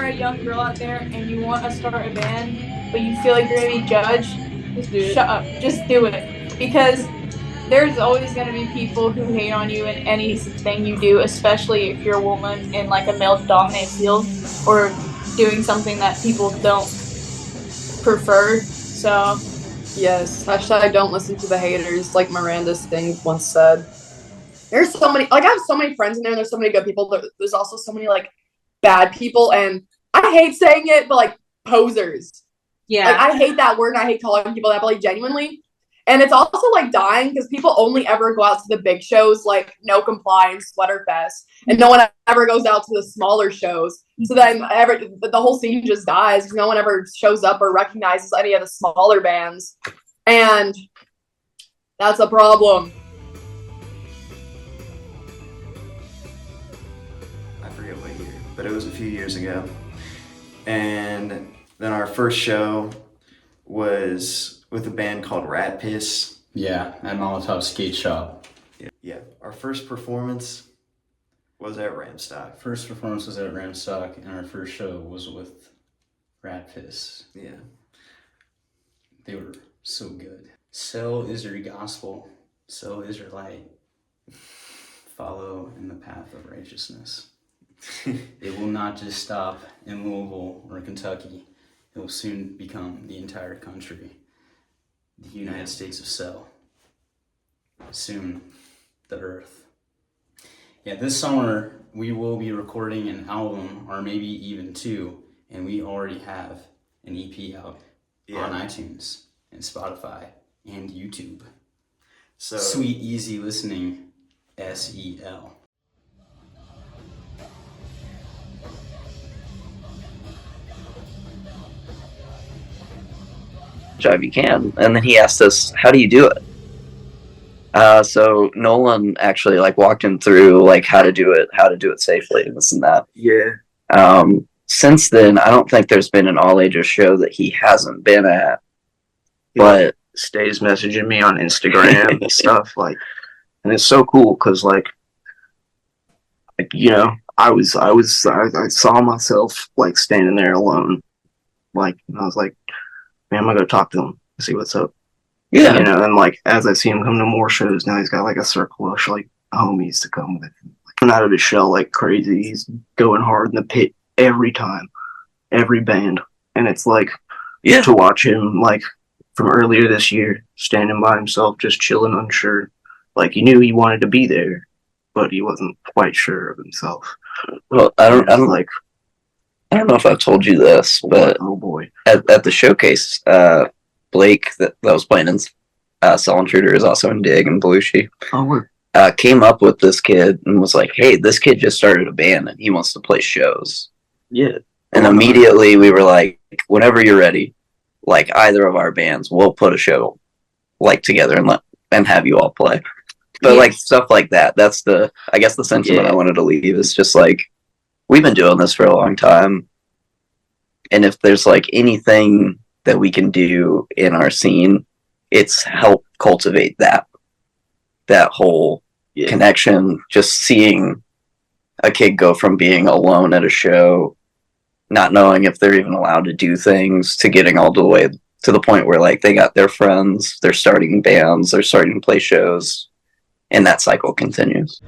are a young girl out there and you want to start a band, but you feel like you're going to be judged, Just do it. shut up. Just do it. Because there's always going to be people who hate on you in anything you do, especially if you're a woman in like a male-dominated field or doing something that people don't prefer. So Yes. Hashtag don't listen to the haters, like Miranda Sting once said. There's so many, like, I have so many friends in there, and there's so many good people. There's also so many, like, bad people, and I hate saying it, but, like, posers. yeah, Like, I hate that word, and I hate calling people that, but, like, genuinely. And it's also, like, dying because people only ever go out to the big shows, like No Compliance, Sweaterfest, and no one ever goes out to the smaller shows. So then the whole scene just dies because no one ever shows up or recognizes any of the smaller bands. And that's a problem. I forget what year, but it was a few years ago. And then our first show was with a band called Rat Piss. Yeah, at Molotov Skate Shop. Yeah. Our first performance was at Ramstock. First performance was at Ramstock, and our first show was with Rat Piss. Yeah. They were so good. So is your gospel. So is your light. Follow in the path of righteousness. It will not just stop in Louisville or Kentucky. It will soon become the entire country. The United States of Cell. Soon, the Earth. Yeah, this summer we will be recording an album, or maybe even two, and we already have an EP out on iTunes and Spotify and YouTube. So Sweet, easy listening, SEL. Jive you can. And then he asked us, how do you do it? So Nolan actually like walked him through like how to do it safely and this and that. Yeah. Since then, I don't think there's been an all ages show that he hasn't been at. But stays messaging me on Instagram and stuff like, and it's so cool because like you know, I saw myself like standing there alone, like, and I was like, man, I'm gonna go talk to him, see what's up. yeah, You know, and like as I see him come to more shows now, he's got like a circle of like homies to come with him. Like, coming out of his shell like crazy. He's going hard in the pit every time, every band, and it's like to watch him like from earlier this year, standing by himself, just chilling, unsure. Like he knew he wanted to be there, but he wasn't quite sure of himself. Well, I don't know if I've told you this, but oh boy, at the showcase, Blake that was playing in Cell Intruder is also in Dig and Belushi. Oh, we're came up with this kid and was like, hey, this kid just started a band and he wants to play shows. yeah. And immediately we were like, whenever you're ready, like either of our bands, we'll put a show like together and have you all play. But like stuff like that, that's I guess the sentiment I wanted to leave is just like, we've been doing this for a long time. And if there's like anything that we can do in our scene, it's help cultivate that whole connection. Just seeing a kid go from being alone at a show, not knowing if they're even allowed to do things, to getting all the way to the point where like they got their friends, they're starting bands, they're starting to play shows, and that cycle continues.